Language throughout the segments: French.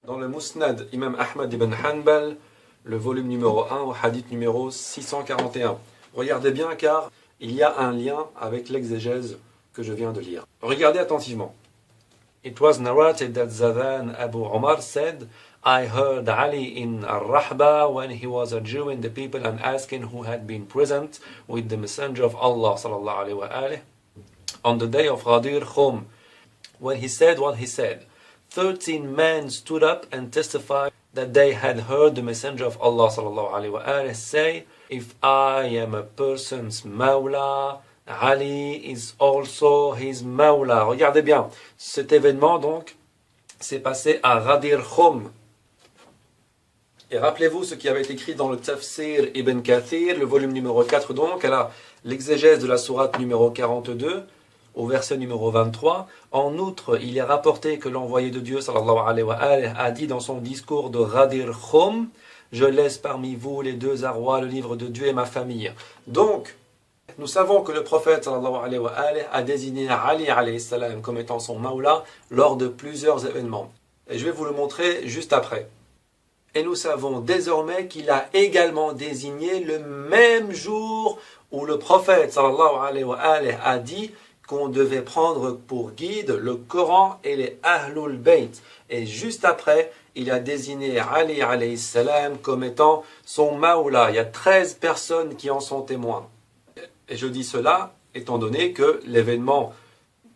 Dans le Musnad, Imam Ahmad ibn Hanbal, le volume numéro 1 au hadith numéro 641. Regardez bien car il y a un lien avec l'exégèse que je viens de lire. Regardez attentivement. It was narrated that Zadan Abu Umar said, I heard Ali in Al-Rahba when he was adjuring the people and asking who had been present with the Messenger of Allah sallallahu alayhi wa alihi on the day of Ghadir Khum. When he said what he said, 13 men stood up and testified that they had heard the Messenger of Allah sallallahu alayhi wa alihi say, if I am a person's Mawla, Ali is also his Mawla. Regardez bien, cet événement donc s'est passé à Ghadir Khum. Et rappelez-vous ce qui avait été écrit dans le Tafsir Ibn Kathir, le volume numéro 4 donc, à l'exégèse de la sourate numéro 42, au verset numéro 23. En outre, il est rapporté que l'envoyé de Dieu sallallahu alayhi wa alihi a dit dans son discours de Ghadir Khum, je laisse parmi vous les deux arrois, le livre de Dieu et ma famille. Donc, nous savons que le prophète sallallahu alayhi wa alihi a désigné Ali alayhi salam comme étant son Mawla lors de plusieurs événements. Et je vais vous le montrer juste après. Et nous savons désormais qu'il a également désigné le même jour où le prophète sallallahu alayhi wa alihi a dit qu'on devait prendre pour guide le Coran et les Ahlul Bayt. Et juste après, il a désigné Ali alayhi salam comme étant son Mawla. Il y a 13 personnes qui en sont témoins. Et je dis cela étant donné que l'événement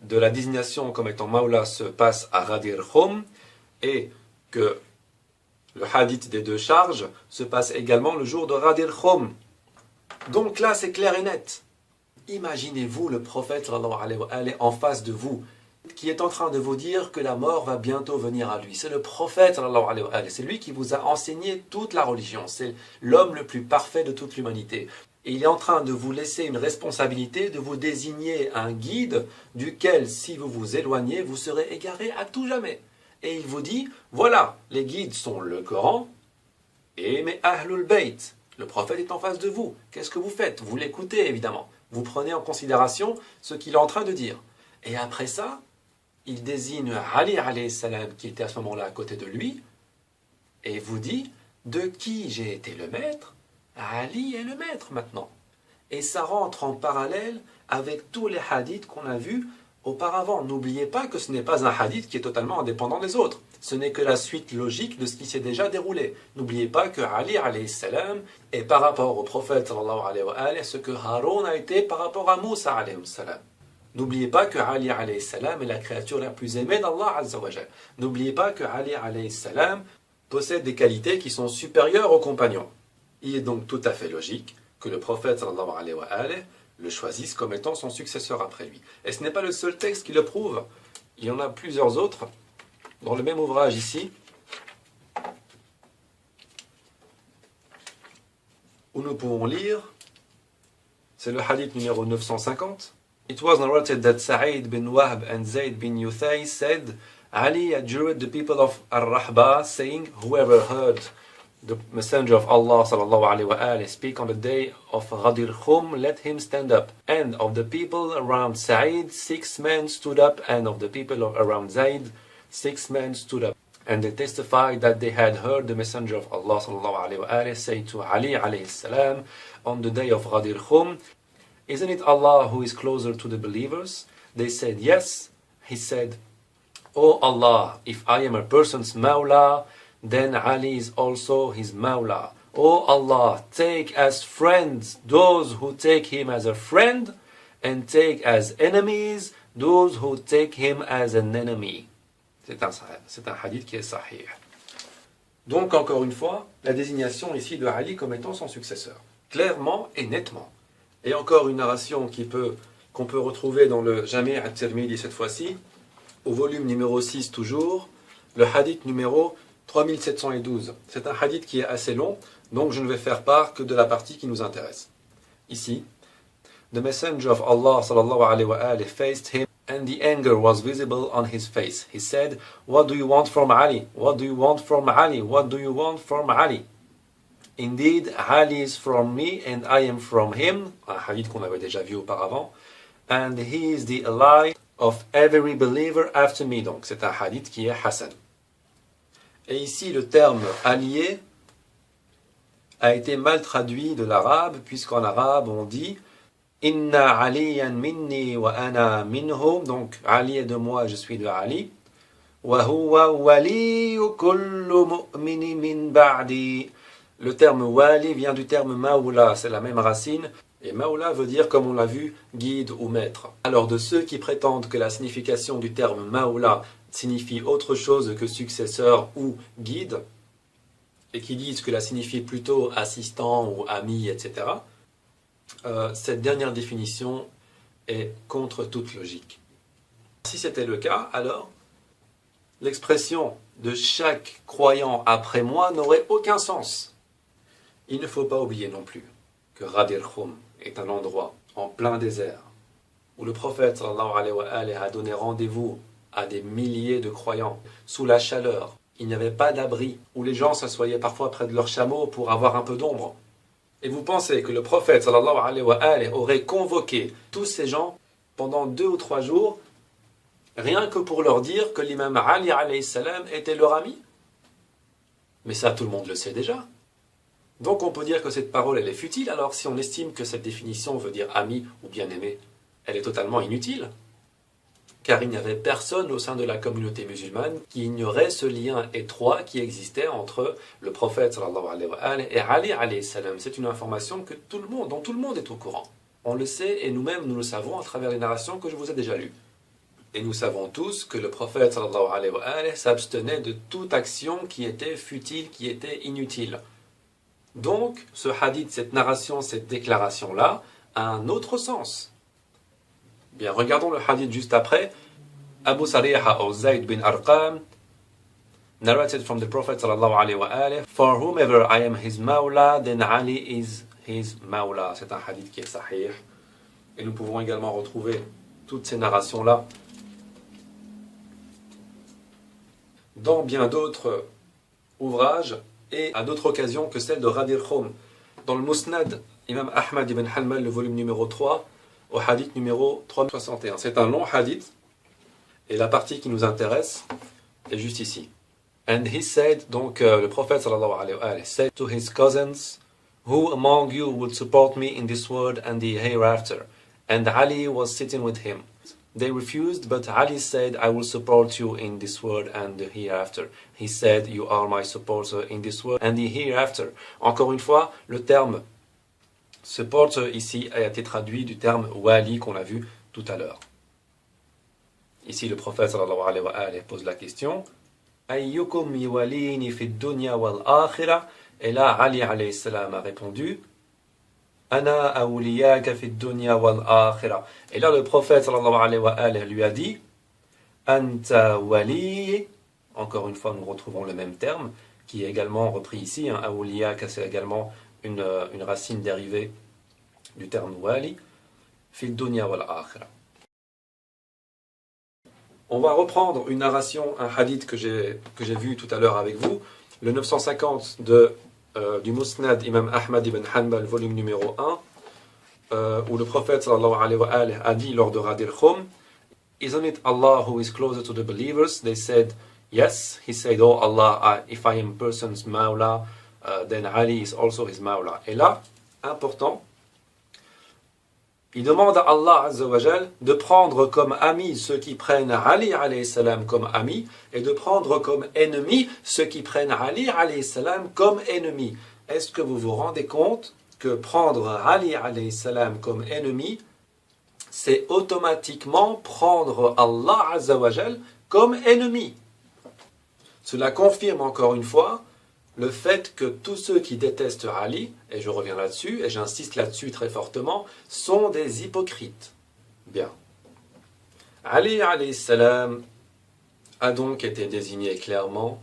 de la désignation comme étant Mawla se passe à Ghadir Khum et que le hadith des deux charges se passe également le jour de Ghadir Khum. Donc là, c'est clair et net. Imaginez-vous le prophète sallallahu alayhi wa alihi en face de vous, qui est en train de vous dire que la mort va bientôt venir à lui. C'est le prophète sallallahu alayhi wa alihi. C'est lui qui vous a enseigné toute la religion. C'est l'homme le plus parfait de toute l'humanité. Et il est en train de vous laisser une responsabilité, de vous désigner un guide duquel, si vous vous éloignez, vous serez égaré à tout jamais. Et il vous dit, voilà, les guides sont le Coran et mes Ahlul Bayt. Le prophète est en face de vous. Qu'est-ce que vous faites? Vous l'écoutez, évidemment. Vous prenez en considération ce qu'il est en train de dire. Et après ça, il désigne Ali alayhi salam, qui était à ce moment-là à côté de lui, et vous dit, de qui j'ai été le maître? Ali est le maître maintenant. Et ça rentre en parallèle avec tous les hadiths qu'on a vus auparavant. N'oubliez pas que ce n'est pas un hadith qui est totalement indépendant des autres. Ce n'est que la suite logique de ce qui s'est déjà déroulé. N'oubliez pas que Ali alayhi salam est par rapport au prophète sallallahu alayhi wa alihi ce que Haroun a été par rapport à Moussa alayhi salam. N'oubliez pas que Ali alayhi salam est la créature la plus aimée d'Allah azza wa jal. N'oubliez pas que Ali alayhi salam possède des qualités qui sont supérieures aux compagnons. Il est donc tout à fait logique que le prophète sallallahu alayhi wa alihi le choisisse comme étant son successeur après lui. Et ce n'est pas le seul texte qui le prouve. Il y en a plusieurs autres. Dans le même ouvrage ici, où nous pouvons lire, c'est le hadith numéro 950. It was narrated that Sa'id bin Wahb and Zayd bin Yuthay said, Ali adjured the people of Ar-Rahba, saying, whoever heard the Messenger of Allah sallallahu alaihi wasallam speak on the day of Ghadir Khum, let him stand up. And of the people around Sa'id, 6 men stood up, and of the people around Zayd, 6 men stood up. And they testified that they had heard the Messenger of Allah sallallahu alaihi wasallam say to Ali alayhi salam on the day of Ghadir Khum, isn't it Allah who is closer to the believers? They said yes. He said, O Allah, if I am a person's Mawla, then Ali is also his Mawla. O Allah, take as friends those who take him as a friend, and take as enemies those who take him as an enemy. C'est un hadith qui est sahih. Donc, encore une fois, la désignation ici de Ali comme étant son successeur. Clairement et nettement. Et encore une narration qu'on peut retrouver dans le Jami' at-Tirmidhi cette fois-ci, au volume numéro 6 toujours, le hadith numéro 3712. C'est un hadith qui est assez long, donc je ne vais faire part que de la partie qui nous intéresse. Ici, the messenger of Allah sallallahu alayhi wa alihi faced him, and the anger was visible on his face. He said, what do you want from Ali? What do you want from Ali? What do you want from Ali? Indeed, Ali is from me and I am from him. Un hadith qu'on avait déjà vu auparavant. And he is the ally of every believer after me. Donc c'est un hadith qui est Hassan. Et ici, le terme allié a été mal traduit de l'arabe, puisqu'en arabe, on dit Inna aliyan minni wa ana minhum. Donc, Ali est de moi, je suis de Ali. Wa huwa waliyu kullu mu'mini min ba'di. Le terme wali vient du terme maoula, c'est la même racine. Et maoula veut dire, comme on l'a vu, guide ou maître. Alors, de ceux qui prétendent que la signification du terme maoula signifie autre chose que successeur ou guide, et qui disent que la signifie plutôt assistant ou ami, etc., cette dernière définition est contre toute logique. Si c'était le cas, alors l'expression de chaque croyant après moi n'aurait aucun sens. Il ne faut pas oublier non plus que Ghadir Khoum est un endroit en plein désert où le prophète sallallahu alayhi wa alayhi a donné rendez-vous à des milliers de croyants sous la chaleur. Il n'y avait pas d'abri où les gens s'assoyaient parfois près de leurs chameaux pour avoir un peu d'ombre. Et vous pensez que le prophète sallallahu alayhi wa alayhi aurait convoqué tous ces gens pendant 2 ou 3 jours rien que pour leur dire que l'imam Ali alayhi salam était leur ami? Mais ça, tout le monde le sait déjà. Donc on peut dire que cette parole, elle est futile, alors si on estime que cette définition veut dire ami ou bien-aimé, elle est totalement inutile. Car il n'y avait personne au sein de la communauté musulmane qui ignorait ce lien étroit qui existait entre le prophète sallallahu alayhi wa alayhi et Ali alayhi salam. C'est une information que dont tout le monde est au courant. On le sait et nous-mêmes nous le savons à travers les narrations que je vous ai déjà lues. Et nous savons tous que le prophète sallallahu alayhi wa alayhi s'abstenait de toute action qui était futile, qui était inutile. Donc, ce hadith, cette narration, cette déclaration-là, a un autre sens. Bien, regardons le hadith juste après. Abu Sariha ou Zayd bin Arqam narrated from the Prophet sallallahu alayhi wa alayhi, For whomever I am his mawla, then Ali is his mawla. C'est un hadith qui est sahih. Et nous pouvons également retrouver toutes ces narrations-là dans bien d'autres ouvrages et à d'autres occasions que celle de Ghadir Khoum. Dans le Musnad, Imam Ahmad ibn Hanbal, le volume numéro 3, au hadith numéro 361. C'est un long hadith, et la partie qui nous intéresse est juste ici. And he said, donc le prophète sallallahu alayhi wa alayhi said to his cousins, Who among you would support me in this world and the hereafter? And Ali was sitting with him. They refused, but Ali said, I will support you in this world and the hereafter. He said, You are my supporter in this world and the hereafter. Encore une fois, le terme supporter ici a été traduit du terme wali qu'on a vu tout à l'heure. Ici, le prophète sallallahu alayhi wa alayhi pose la question, Ayyukum yuwalini fi dunya wal akhirah? Et là, Ali alayhi salam a répondu, Ana awliyaka fi dunya wal akhirah. Et là, le prophète sallallahu alayhi wa alayhi lui a dit, Anta wali. Encore une fois, nous retrouvons le même terme, qui est également repris ici. Awliyaka, c'est également une racine dérivée du terme wali. Fi dunya wal akhirah. On va reprendre une narration, un hadith que j'ai vu tout à l'heure avec vous, le 950 du Musnad Imam Ahmad ibn Hanbal, volume numéro 1, où le prophète sallallahu alayhi wa alayhi a dit lors de Ghadir Khoum, Isn't it Allah who is closer to the believers? They said, Yes. He said, Oh Allah, if I am person's mawla, then Ali is also his mawla. Et là, important, il demande à Allah Azza wa Jal de prendre comme amis ceux qui prennent Ali alayhi salam comme ami et de prendre comme ennemis ceux qui prennent Ali alayhi salam comme ennemi. Est-ce que vous vous rendez compte que prendre Ali alayhi salam comme ennemi, c'est automatiquement prendre Allah Azza wa Jal comme ennemi? Cela confirme encore une fois le fait que tous ceux qui détestent Ali, et je reviens là-dessus, et j'insiste là-dessus très fortement, sont des hypocrites. Bien. Ali alayhi salam a donc été désigné clairement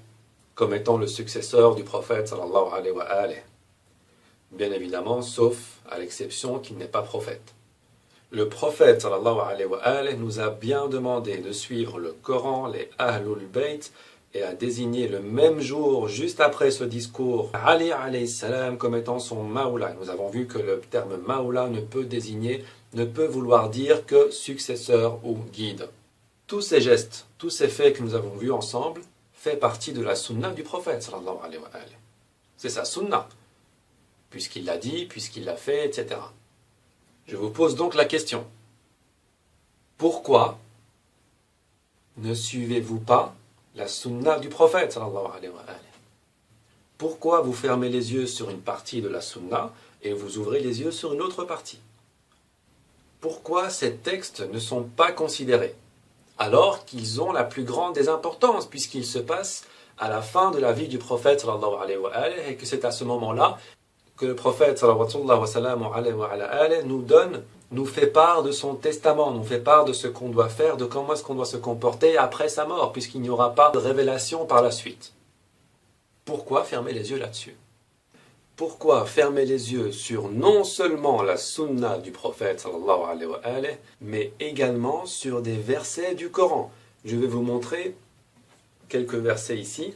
comme étant le successeur du prophète sallallahu alayhi wa alayhi. Bien évidemment, sauf à l'exception qu'il n'est pas prophète. Le prophète sallallahu alayhi wa alayhi nous a bien demandé de suivre le Coran, les Ahlul Bayt, et a désigné le même jour, juste après ce discours, Ali alayhi salam comme étant son maoula. Nous avons vu que le terme maoula ne peut vouloir dire que successeur ou guide. Tous ces gestes, tous ces faits que nous avons vus ensemble, fait partie de la sunna du prophète, sallallahu alayhi wa alayhi. C'est sa sunna, puisqu'il l'a dit, puisqu'il l'a fait, etc. Je vous pose donc la question. Pourquoi ne suivez-vous pas la sunna du prophète, sallallahu alayhi wa alayhi? Pourquoi vous fermez les yeux sur une partie de la sunna et vous ouvrez les yeux sur une autre partie? Pourquoi ces textes ne sont pas considérés alors qu'ils ont la plus grande des importances puisqu'ils se passent à la fin de la vie du prophète sallallahu alayhi wa alayhi, et que c'est à ce moment-là que le prophète sallallahu alayhi wa alayhi nous fait part de son testament, nous fait part de ce qu'on doit faire, de comment est-ce qu'on doit se comporter après sa mort, puisqu'il n'y aura pas de révélation par la suite. Pourquoi fermer les yeux là-dessus? Pourquoi fermer les yeux sur non seulement la sunna du prophète sallallahu alayhi wa alayhi, mais également sur des versets du Coran? Je vais vous montrer quelques versets ici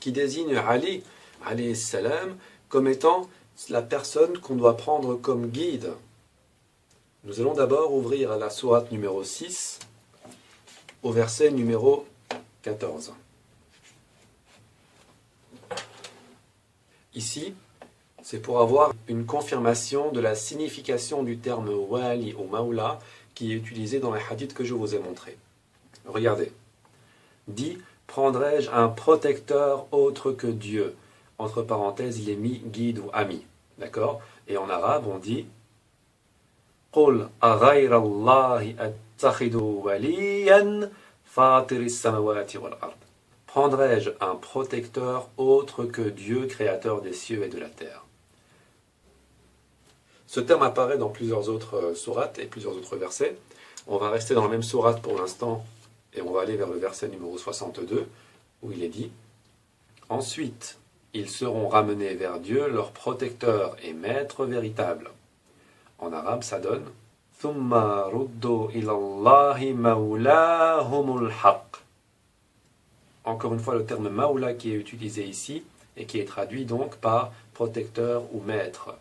qui désignent Ali alayhi salam comme étant la personne qu'on doit prendre comme guide. Nous allons d'abord ouvrir la sourate numéro 6 au verset numéro 14. Ici, c'est pour avoir une confirmation de la signification du terme wali ou maula qui est utilisé dans les hadiths que je vous ai montrés. Regardez. Dit, prendrai-je un protecteur autre que Dieu? Entre parenthèses, il est mis guide ou ami. D'accord? Et en arabe, on dit قُلْ أَغَيْرَ اللَّهِ أَتَّخِذُ وَلِيًّا فَاطِرِ السَّمَوَاتِ وَالْأَرْضِ. Prendrai-je un protecteur autre que Dieu, créateur des cieux et de la terre? Ce terme apparaît dans plusieurs autres sourates et plusieurs autres versets. On va rester dans la même sourate pour l'instant et on va aller vers le verset numéro 62 où il est dit « Ensuite, ils seront ramenés vers Dieu, leur protecteur et maître véritable. » En arabe, ça donne « Thumma ruddu ilallahi mawlahumul haq » Encore une fois, le terme maula qui est utilisé ici et qui est traduit donc par protecteur ou maître.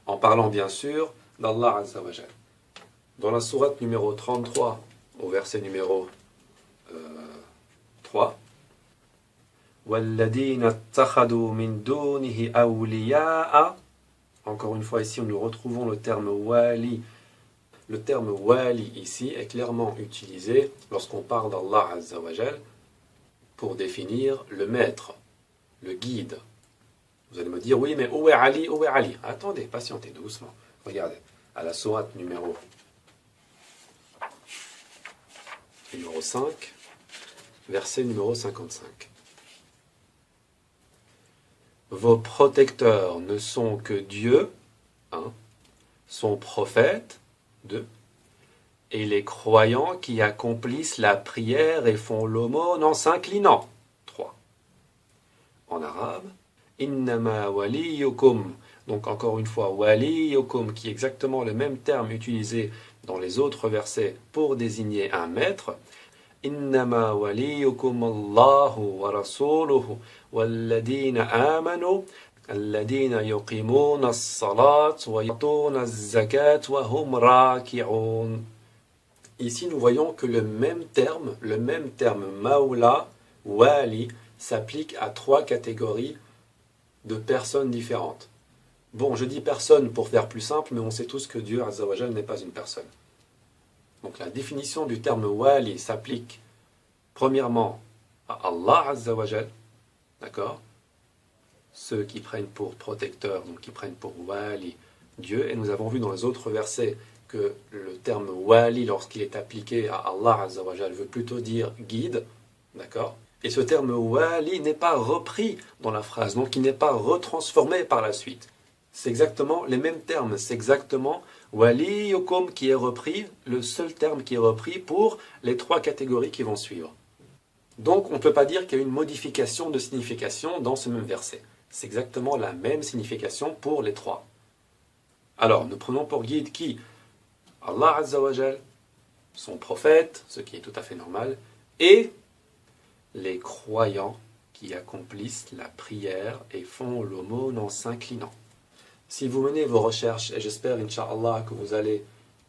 En parlant bien sûr d'Allah Azza wa Jal. Dans la sourate numéro 33, au verset numéro 3, وَالَّذِينَ اتَّخَذُوا مِن دُونِهِ أَوْلِيَاءَ. Encore une fois, ici, nous retrouvons le terme wali. Le terme wali ici est clairement utilisé lorsqu'on parle d'Allah Azza wa Jal pour définir le maître, le guide. Vous allez me dire, oui, mais où est Ali? Où est Ali? Attendez, patientez doucement. Regardez, à la sourate numéro 5, verset numéro 55. Vos protecteurs ne sont que Dieu, 1, son prophète, 2, et les croyants qui accomplissent la prière et font l'aumône en s'inclinant, 3. En arabe, innama waliyukum, donc encore une fois, waliyukum, qui est exactement le même terme utilisé dans les autres versets pour désigner un maître. إنما وليكم الله ورسوله والذين آمنوا الذين يقيمون الصلاة ويؤتون الزكاة وهم راكعون. Ici, nous voyons que le même terme maula, wali, s'applique à 3 catégories de personnes différentes. Bon, je dis personne pour faire plus simple, mais on sait tous que Dieu Azza wa Jal n'est pas une personne. Donc la définition du terme wali s'applique premièrement à Allah Azza wa Jal, d'accord? Ceux qui prennent pour protecteur, donc qui prennent pour wali Dieu, et nous avons vu dans les autres versets que le terme wali, lorsqu'il est appliqué à Allah Azza wa Jal, veut plutôt dire guide, d'accord? Et ce terme wali n'est pas repris dans la phrase, donc il n'est pas retransformé par la suite. C'est exactement les mêmes termes, c'est exactement waliyukum qui est repris, le seul terme qui est repris pour les 3 catégories qui vont suivre. Donc on ne peut pas dire qu'il y a une modification de signification dans ce même verset. C'est exactement la même signification pour les 3. Alors nous prenons pour guide qui? Allah Azza wa Jal, son prophète, ce qui est tout à fait normal, et les croyants qui accomplissent la prière et font l'aumône en s'inclinant. Si vous menez vos recherches, et j'espère, Inch'Allah, que vous allez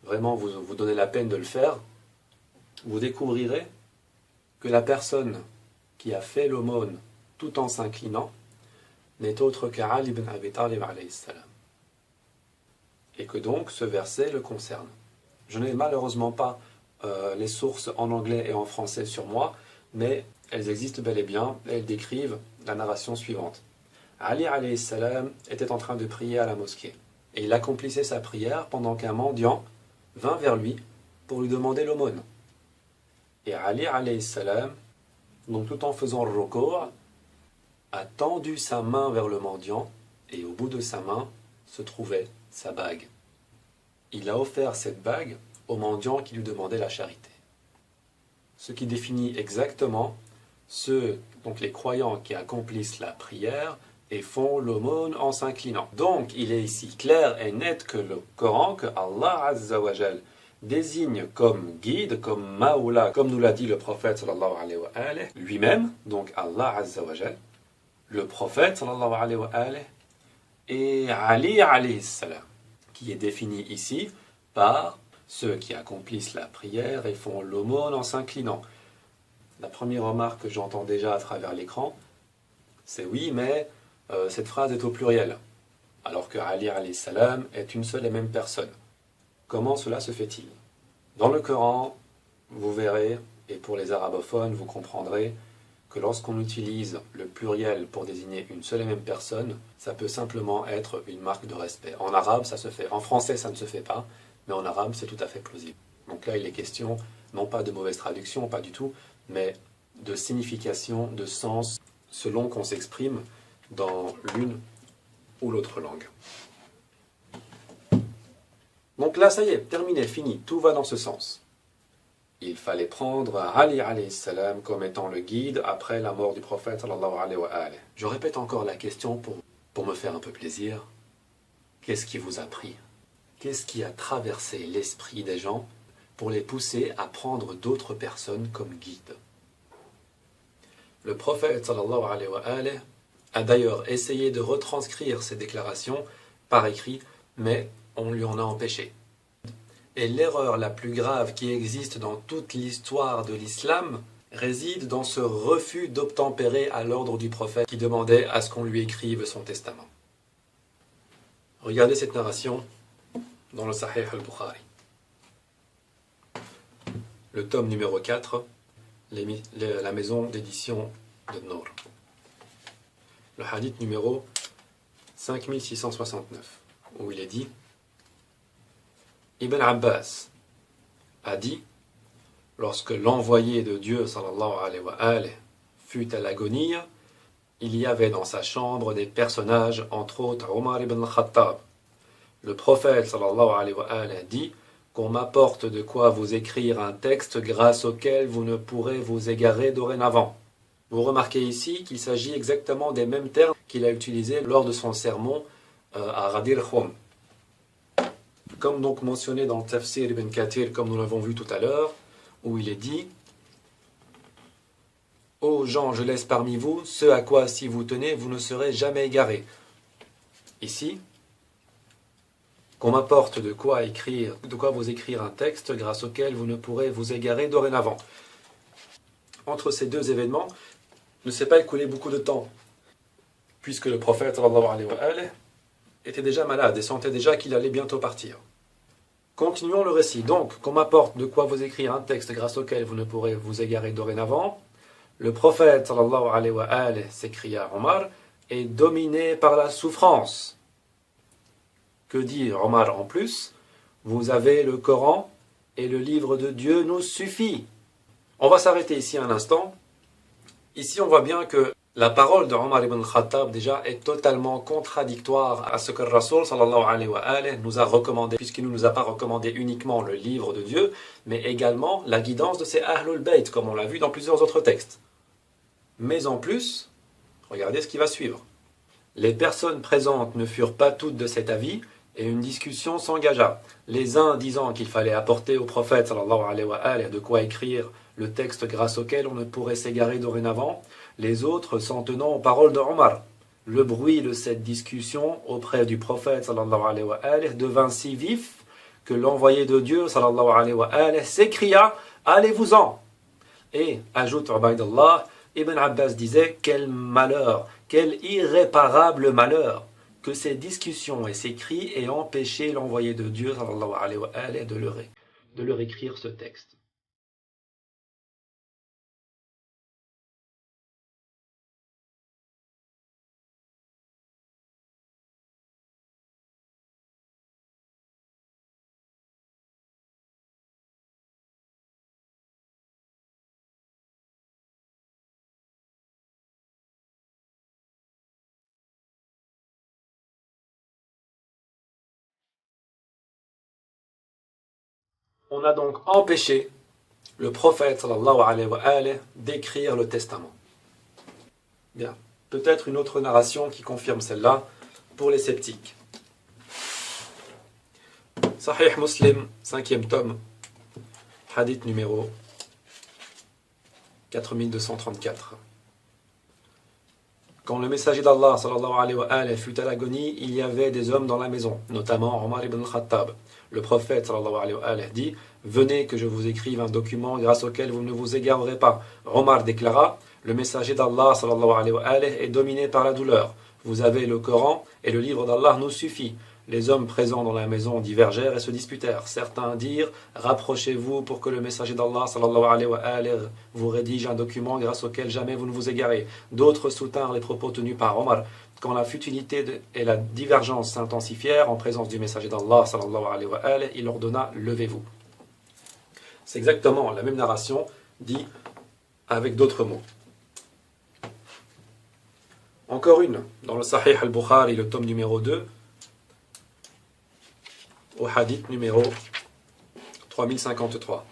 vraiment vous donner la peine de le faire, vous découvrirez que la personne qui a fait l'aumône tout en s'inclinant n'est autre qu'Ali ibn Abi Talib alayhi salam. Et que donc ce verset le concerne. Je n'ai malheureusement pas les sources en anglais et en français sur moi, mais elles existent bel et bien, et elles décrivent la narration suivante. Ali alayhi salam était en train de prier à la mosquée, et il accomplissait sa prière pendant qu'un mendiant vint vers lui pour lui demander l'aumône. Et Ali alayhi salam, donc tout en faisant le recours, a tendu sa main vers le mendiant, et au bout de sa main se trouvait sa bague. Il a offert cette bague au mendiant qui lui demandait la charité. Ce qui définit exactement ceux, donc les croyants qui accomplissent la prière et font l'aumône en s'inclinant. Donc il est ici clair et net que le Coran, que Allah Azza wa Jal désigne comme guide, comme Maoula, comme nous l'a dit le prophète sallallahu alayhi wa alayhi, lui-même, donc Allah Azza wa Jal, le prophète sallallahu alayhi wa alayhi, et Ali alayhi salam, qui est défini ici par ceux qui accomplissent la prière et font l'aumône en s'inclinant. La première remarque que j'entends déjà à travers l'écran, c'est oui, mais cette phrase est au pluriel, alors que Ali alayhi salam est une seule et même personne. Comment cela se fait-il? Dans le Coran, vous verrez, et pour les arabophones, vous comprendrez que lorsqu'on utilise le pluriel pour désigner une seule et même personne, ça peut simplement être une marque de respect. En arabe, ça se fait. En français, ça ne se fait pas, mais en arabe, c'est tout à fait plausible. Donc là, il est question, non pas de mauvaise traduction, pas du tout, mais de signification, de sens, selon qu'on s'exprime dans l'une ou l'autre langue. Donc là, ça y est, terminé, fini, tout va dans ce sens. Il fallait prendre Ali alayhi salam comme étant le guide après la mort du prophète sallallahu alayhi wa alayhi. Je répète encore la question pour me faire un peu plaisir. Qu'est-ce qui vous a pris? Qu'est-ce qui a traversé l'esprit des gens pour les pousser à prendre d'autres personnes comme guides? Le prophète sallallahu alayhi wa alayhi a d'ailleurs essayé de retranscrire ces déclarations par écrit, mais on lui en a empêché. Et l'erreur la plus grave qui existe dans toute l'histoire de l'islam réside dans ce refus d'obtempérer à l'ordre du prophète qui demandait à ce qu'on lui écrive son testament. Regardez cette narration dans le Sahih al-Bukhari. Le tome numéro 4, la maison d'édition de Nour. Le hadith numéro 5669, où il est dit: Ibn Abbas a dit, lorsque l'envoyé de Dieu sallallahu alayhi wa alayhi fut à l'agonie, il y avait dans sa chambre des personnages, entre autres Omar ibn al-Khattab. Le prophète sallallahu alayhi wa alayhi dit qu'on m'apporte de quoi vous écrire un texte grâce auquel vous ne pourrez vous égarer dorénavant. Vous remarquez ici qu'il s'agit exactement des mêmes termes qu'il a utilisés lors de son sermon à Ghadir Khoum. Comme donc mentionné dans le Tafsir ibn Kathir, comme nous l'avons vu tout à l'heure, où il est dit: ô gens, je laisse parmi vous ce à quoi, si vous tenez, vous ne serez jamais égarés. Ici, qu'on m'apporte de quoi vous écrire un texte grâce auquel vous ne pourrez vous égarer dorénavant. Entre ces deux événements, ne s'est pas écoulé beaucoup de temps, puisque le prophète sallallahu alayhi wa alayhi était déjà malade et sentait déjà qu'il allait bientôt partir. Continuons le récit. Donc, qu'on m'apporte de quoi vous écrire un texte grâce auquel vous ne pourrez vous égarer dorénavant. Le prophète sallallahu alayhi wa alayhi, s'écria Omar, est dominé par la souffrance. Que dit Omar en plus? Vous avez le Coran et le livre de Dieu nous suffit. On va s'arrêter ici un instant. Ici, on voit bien que la parole de Omar ibn Khattab déjà est totalement contradictoire à ce que le Rasoul sallallahu alayhi wa alayhi nous a recommandé, puisqu'il ne nous a pas recommandé uniquement le livre de Dieu, mais également la guidance de ses Ahlul Bayt, comme on l'a vu dans plusieurs autres textes. Mais en plus, regardez ce qui va suivre. Les personnes présentes ne furent pas toutes de cet avis, et une discussion s'engagea. Les uns disant qu'il fallait apporter au prophète sallallahu alayhi wa alayhi de quoi écrire le texte grâce auquel on ne pourrait s'égarer dorénavant, les autres s'en tenant aux paroles de Omar. Le bruit de cette discussion auprès du prophète sallallahu alayhi wa alayhi devint si vif que l'envoyé de Dieu sallallahu alayhi wa alayhi s'écria: allez-vous-en. Et, ajoute Ubaydullah, Ibn Abbas disait, quel malheur, quel irréparable malheur, que ces discussions et ces cris aient empêché l'envoyé de Dieu sallallahu alayhi wa alayhi, de leur écrire ce texte. On a donc empêché le prophète sallallahu alayhi wa alayhi d'écrire le testament. Bien, peut-être une autre narration qui confirme celle-là pour les sceptiques. Sahih Muslim, 5e tome, hadith numéro 4234. Quand le messager d'Allah sallallahu alayhi wa alayhi fut à l'agonie, il y avait des hommes dans la maison, notamment Omar ibn al-Khattab. Le prophète sallallahu alayhi wa alayhi dit: venez que je vous écrive un document grâce auquel vous ne vous égarerez pas. Omar déclara: le messager d'Allah sallallahu alayhi wa alayhi est dominé par la douleur. Vous avez le Coran et le livre d'Allah nous suffit. Les hommes présents dans la maison divergèrent et se disputèrent. Certains dirent: rapprochez-vous pour que le messager d'Allah sallallahu alayhi wa alayhi vous rédige un document grâce auquel jamais vous ne vous égarez. D'autres soutinrent les propos tenus par Omar. Quand la futilité et la divergence s'intensifièrent en présence du messager d'Allah sallallahu alayhi wa alayhi, il ordonna: levez-vous. C'est exactement la même narration dit avec d'autres mots. Encore une, dans le Sahih al-Bukhari, le tome numéro 2, au hadith numéro 3053.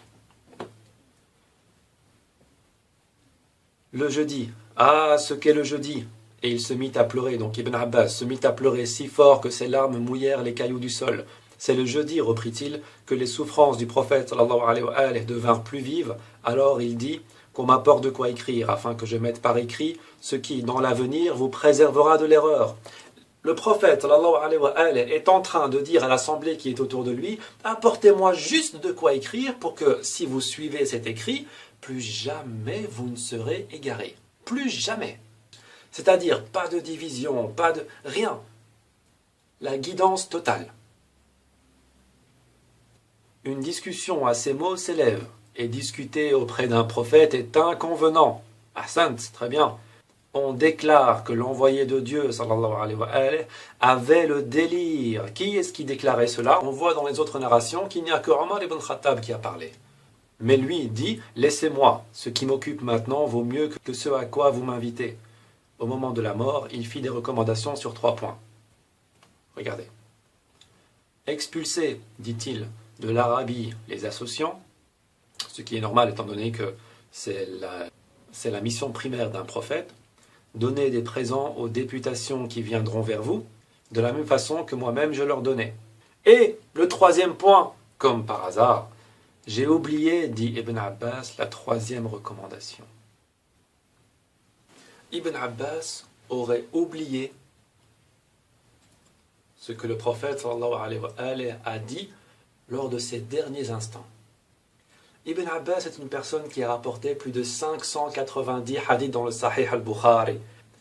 Le jeudi, ah ce qu'est le jeudi! Et il se mit à pleurer, donc Ibn Abbas se mit à pleurer si fort que ses larmes mouillèrent les cailloux du sol. C'est le jeudi, reprit-il, que les souffrances du prophète sallallahu alayhi wa alayhi devinrent plus vives. Alors il dit: qu'on m'apporte de quoi écrire, afin que je mette par écrit ce qui, dans l'avenir, vous préservera de l'erreur. Le prophète sallallahu alayhi wa alayhi est en train de dire à l'assemblée qui est autour de lui: apportez-moi juste de quoi écrire pour que, si vous suivez cet écrit, plus jamais vous ne serez égarés. Plus jamais. C'est-à-dire pas de division, pas de rien. La guidance totale. Une discussion à ces mots s'élève, et discuter auprès d'un prophète est inconvenant. Hassan, très bien. On déclare que l'envoyé de Dieu, sallallahu alayhi wa alayhi, avait le délire. Qui est-ce qui déclarait cela? On voit dans les autres narrations qu'il n'y a que Omar ibn Khattab qui a parlé. Mais lui dit: laissez-moi, ce qui m'occupe maintenant vaut mieux que ce à quoi vous m'invitez. Au moment de la mort, il fit des recommandations sur 3 points. Regardez. Expulser, dit-il, de l'Arabie les associants, ce qui est normal étant donné que c'est la mission primaire d'un prophète. Donner des présents aux députations qui viendront vers vous, de la même façon que moi-même je leur donnais. Et le 3e point, comme par hasard, j'ai oublié, dit Ibn Abbas, la 3e recommandation. Ibn Abbas aurait oublié ce que le prophète sallallahu alayhi wa alayhi a dit lors de ses derniers instants. Ibn Abbas est une personne qui a rapporté plus de 590 hadiths dans le Sahih al-Bukhari.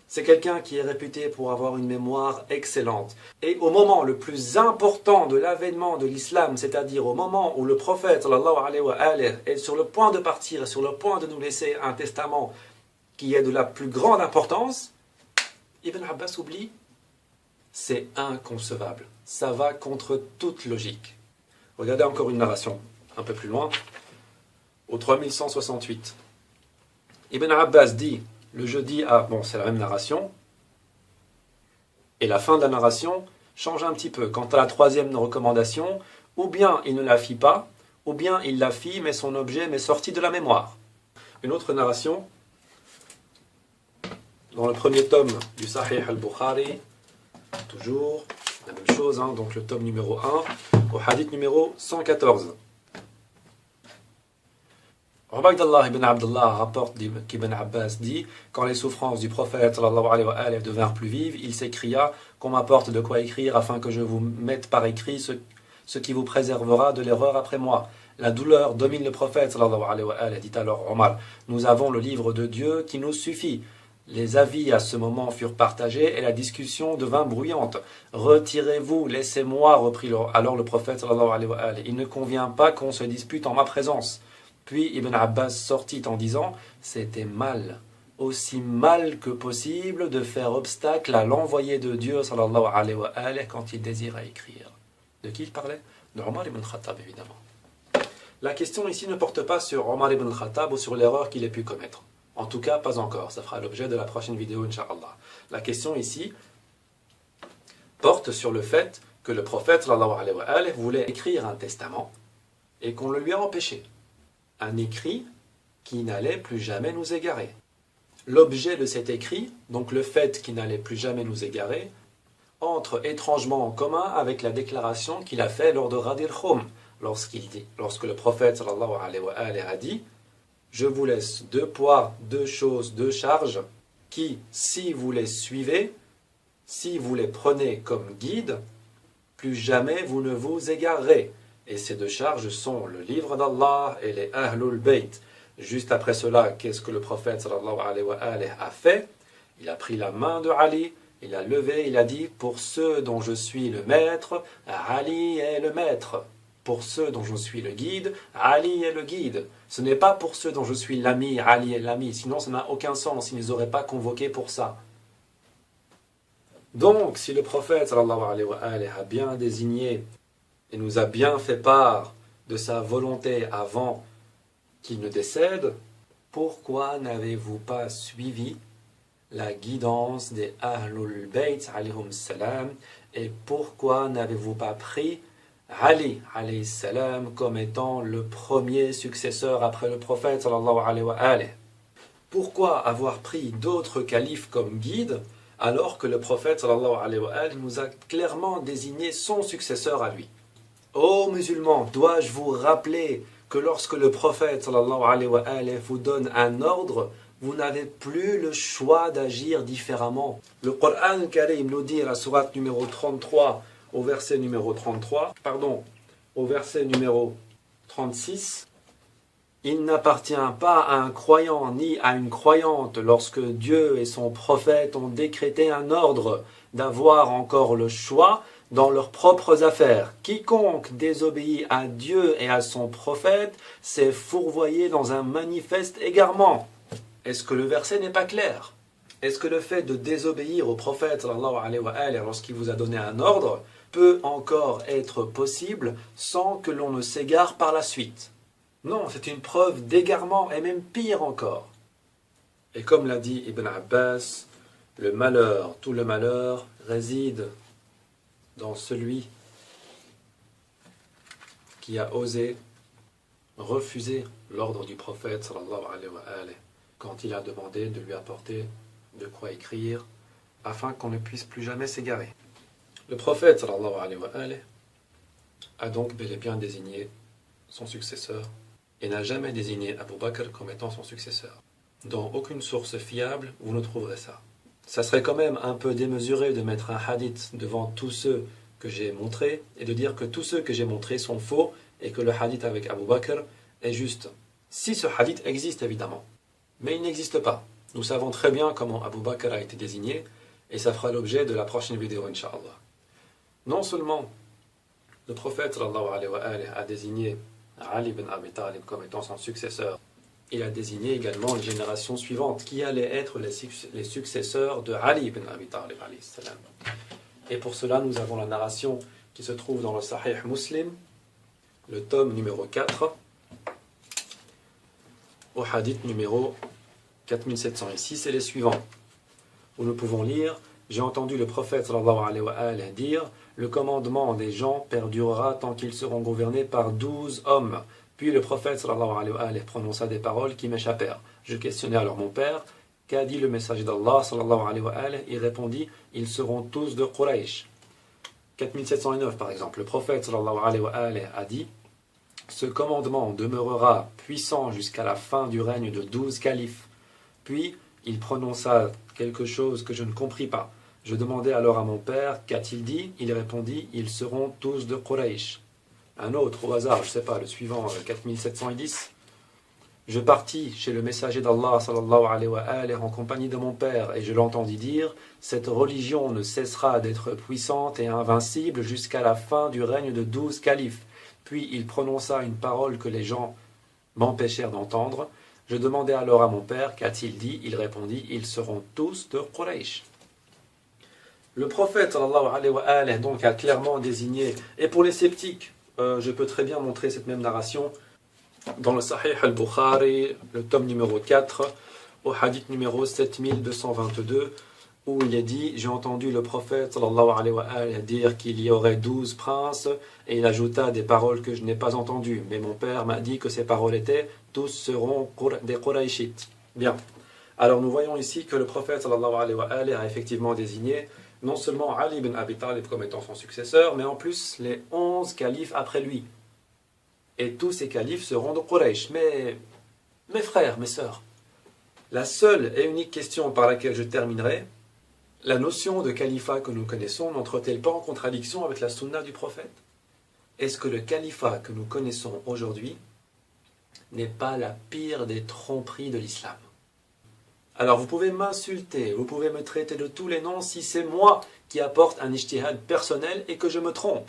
C'est quelqu'un qui est réputé pour avoir une mémoire excellente. Et au moment le plus important de l'avènement de l'islam, c'est-à-dire au moment où le prophète sallallahu alayhi wa alayhi est sur le point de partir, sur le point de nous laisser un testament qui est de la plus grande importance, Ibn Abbas oublie. C'est inconcevable. Ça va contre toute logique. Regardez encore une narration, un peu plus loin, au 3168. Ibn Abbas dit, le jeudi c'est la même narration, et la fin de la narration change un petit peu. Quant à la 3e recommandation, ou bien il ne la fit pas, ou bien il la fit, mais son objet m'est sorti de la mémoire. Une autre narration, dans le 1er tome du Sahih al-Bukhari, toujours la même chose, donc le tome numéro 1, au hadith numéro 114. Ubaydullah ibn Abdullah rapporte qu'Ibn Abbas dit: quand les souffrances du prophète sallallahu alayhi wa alayhi devinrent plus vives, il s'écria: qu'on m'apporte de quoi écrire afin que je vous mette par écrit ce qui vous préservera de l'erreur après moi. La douleur domine le prophète sallallahu alayhi wa sallam. Dit alors Omar, nous avons le livre de Dieu qui nous suffit. Les avis à ce moment furent partagés et la discussion devint bruyante. Retirez-vous, laissez-moi, reprit alors le prophète sallallahu alayhi wa sallam. Il ne convient pas qu'on se dispute en ma présence. Puis Ibn Abbas sortit en disant, c'était mal, aussi mal que possible de faire obstacle à l'envoyé de Dieu sallallahu alayhi wa sallam quand il désirait écrire. De qui il parlait? De Omar ibn Khattab évidemment. La question ici ne porte pas sur Omar ibn Khattab ou sur l'erreur qu'il ait pu commettre. En tout cas, pas encore. Ça fera l'objet de la prochaine vidéo, Inch'Allah. La question ici porte sur le fait que le prophète sallallahu alayhi wa sallam voulait écrire un testament et qu'on le lui a empêché. Un écrit qui n'allait plus jamais nous égarer. L'objet de cet écrit, donc le fait qu'il n'allait plus jamais nous égarer, entre étrangement en commun avec la déclaration qu'il a faite lors de Ghadir Khoum, lorsque le prophète sallallahu alayhi wa sallam a dit « Je vous laisse 2 poids, 2 choses, 2 charges, qui, si vous les suivez, si vous les prenez comme guide, plus jamais vous ne vous égarerez. » Et ces 2 charges sont le livre d'Allah et les Ahlul Bayt. Juste après cela, qu'est-ce que le prophète sallallahu alayhi wa sallam a fait? Il a pris la main de Ali, il l'a levé, il a dit « Pour ceux dont je suis le maître, Ali est le maître. Pour ceux dont je suis le guide, Ali est le guide. Ce n'est pas pour ceux dont je suis l'ami, Ali est l'ami. Sinon, ça n'a aucun sens. Ils ne les auraient pas convoqués pour ça. » Donc, si le prophète sallallahu alayhi wa sallam a bien désigné et nous a bien fait part de sa volonté avant qu'il ne décède, pourquoi n'avez-vous pas suivi la guidance des Ahlul Bayt alayhum salam, et pourquoi n'avez-vous pas pris Ali alayhi salam comme étant le premier successeur après le prophète sallallahu alayhi wa sallam? Pourquoi avoir pris d'autres califes comme guides alors que le prophète sallallahu alayhi wa sallam nous a clairement désigné son successeur à lui? Ô musulmans, dois-je vous rappeler que lorsque le prophète sallallahu alayhi wa sallam vous donne un ordre, vous n'avez plus le choix d'agir différemment. Le Coran Karim nous dit à la sourate numéro 33, au verset numéro 36, il n'appartient pas à un croyant ni à une croyante lorsque Dieu et son prophète ont décrété un ordre d'avoir encore le choix dans leurs propres affaires. Quiconque désobéit à Dieu et à son prophète s'est fourvoyé dans un manifeste égarement. Est-ce que le verset n'est pas clair? Est-ce que le fait de désobéir au prophète sallallahu alayhi wa sallam lorsqu'il vous a donné un ordre peut encore être possible sans que l'on ne s'égare par la suite? Non, c'est une preuve d'égarement et même pire encore. Et comme l'a dit Ibn Abbas, le malheur, tout le malheur réside dans celui qui a osé refuser l'ordre du prophète sallallahu alayhi wa sallam quand il a demandé de lui apporter de quoi écrire afin qu'on ne puisse plus jamais s'égarer. Le prophète sallallahu alayhi wa sallam a donc bel et bien désigné son successeur et n'a jamais désigné Abu Bakr comme étant son successeur. Dans aucune source fiable, vous ne trouverez ça. Ça serait quand même un peu démesuré de mettre un hadith devant tous ceux que j'ai montrés et de dire que tous ceux que j'ai montrés sont faux et que le hadith avec Abu Bakr est juste. Si ce hadith existe évidemment, mais il n'existe pas. Nous savons très bien comment Abu Bakr a été désigné et ça fera l'objet de la prochaine vidéo, Inch'Allah. Non seulement le prophète sallallahu alayhi wa sallam a désigné Ali ibn Abi Talib comme étant son successeur, il a désigné également les générations suivantes qui allaient être les successeurs de Ali ibn Abi Talib alayhi salam. Et pour cela, nous avons la narration qui se trouve dans le Sahih Muslim, le tome numéro 4, au hadith numéro 4706 et les suivants, où nous pouvons lire « J'ai entendu le prophète sallallahu alayhi wa sallam dire « Le commandement des gens perdurera tant qu'ils seront gouvernés par 12 hommes. » Puis le prophète sallallahu alayhi wa sallam prononça des paroles qui m'échappèrent. Je questionnai alors mon père « Qu'a dit le messager d'Allah sallallahu alayhi wa sallam ?» Il répondit « Ils seront tous de Quraysh. » 4709 par exemple, le prophète sallallahu alayhi wa sallam a dit « Ce commandement demeurera puissant jusqu'à la fin du règne de 12 califes. » Puis il prononça quelque chose que je ne compris pas. Je demandai alors à mon père « Qu'a-t-il dit ?» Il répondit « Ils seront tous de Quraysh. » Un autre au hasard, je sais pas, le suivant, 4710. Je partis chez le messager d'Allah sallallahu alayhi wa alayhi, en compagnie de mon père et je l'entendis dire: cette religion ne cessera d'être puissante et invincible jusqu'à la fin du règne de 12 califes. Puis il prononça une parole que les gens m'empêchèrent d'entendre. Je demandai alors à mon père: qu'a-t-il dit? Il répondit: ils seront tous de Quraysh. Le prophète sallallahu alayhi wa alayhi donc a clairement désigné, et pour les sceptiques, je peux très bien montrer cette même narration dans le Sahih al-Bukhari, le tome numéro 4, au hadith numéro 7222, où il est dit: j'ai entendu le prophète sallallahu alayhi wa alayhi dire qu'il y aurait 12 princes, et il ajouta des paroles que je n'ai pas entendues, mais mon père m'a dit que ces paroles étaient: tous seront des Qurayshites. Bien. Alors nous voyons ici que le prophète sallallahu alayhi wa alayhi a effectivement désigné non seulement Ali ibn Abi Talib comme étant son successeur, mais en plus les 11 califes après lui. Et tous ces califes seront de Quraysh. Mais, mes frères, mes sœurs, la seule et unique question par laquelle je terminerai: la notion de califat que nous connaissons n'entre-t-elle pas en contradiction avec la sunna du prophète? Est-ce que le califat que nous connaissons aujourd'hui n'est pas la pire des tromperies de l'islam? Alors vous pouvez m'insulter, vous pouvez me traiter de tous les noms si c'est moi qui apporte un ijtihad personnel et que je me trompe.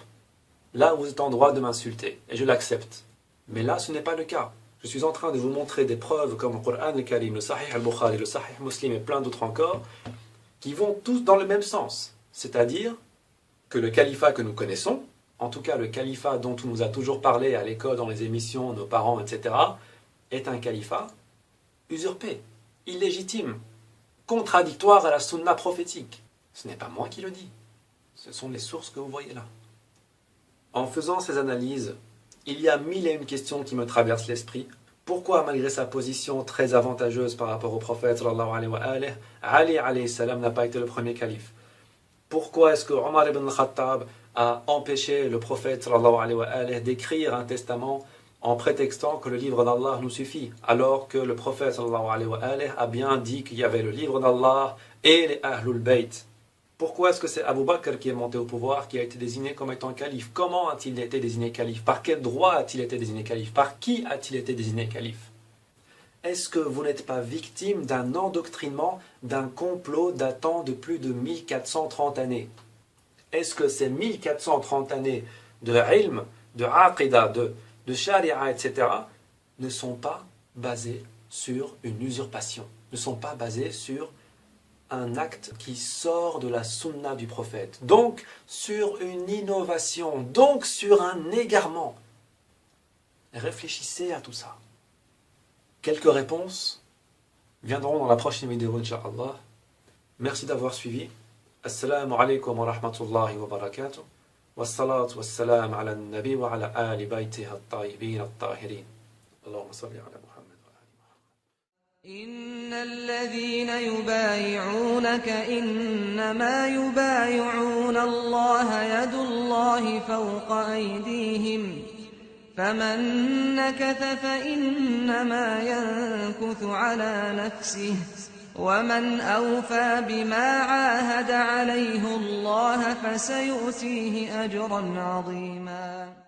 Là, vous êtes en droit de m'insulter, et je l'accepte. Mais là, ce n'est pas le cas. Je suis en train de vous montrer des preuves comme le Coran al-Karim, le Sahih al-Bukhari, le Sahih Muslim et plein d'autres encore, qui vont tous dans le même sens. C'est-à-dire que le califat que nous connaissons, en tout cas le califat dont on nous a toujours parlé à l'école, dans les émissions, nos parents, etc., est un califat usurpé, illégitime, contradictoire à la sunna prophétique. Ce n'est pas moi qui le dis. Ce sont les sources que vous voyez là. En faisant ces analyses, il y a mille et une questions qui me traversent l'esprit. Pourquoi, malgré sa position très avantageuse par rapport au prophète sallallahu alayhi wa alayhi, Ali alayhi salam n'a pas été le premier calife? Pourquoi est-ce que Omar ibn al-Khattab a empêché le prophète sallallahu alayhi wa alayhi d'écrire un testament en prétextant que le livre d'Allah nous suffit, alors que le prophète sallallahu alayhi wa alayhi a bien dit qu'il y avait le livre d'Allah et les Ahlul Bayt? Pourquoi est-ce que c'est Abu Bakr qui est monté au pouvoir, qui a été désigné comme étant calife? Comment a-t-il été désigné calife? Par quel droit a-t-il été désigné calife? Par qui a-t-il été désigné calife? Est-ce que vous n'êtes pas victime d'un endoctrinement, d'un complot datant de plus de 1430 années? Est-ce que ces 1430 années de ilm, de aqidah, de sharia, etc., ne sont pas basées sur une usurpation, ne sont pas basées sur un acte qui sort de la sunna du prophète, donc sur une innovation, donc sur un égarement? Réfléchissez à tout ça. Quelques réponses viendront dans la prochaine vidéo, Inch'Allah. Merci d'avoir suivi. Assalamu alaikum wa rahmatullahi wa barakatuh. Wassalatu wassalam ala nabi wa ala ali baytihi at-tayyibin at-tahirin. Allahumma salli ala Muhammad. إن الذين يبايعونك إنما يبايعون الله يد الله فوق أيديهم فمن نكث فإنما ينكث على نفسه ومن أوفى بما عاهد عليه الله فسيؤتيه أجرا عظيما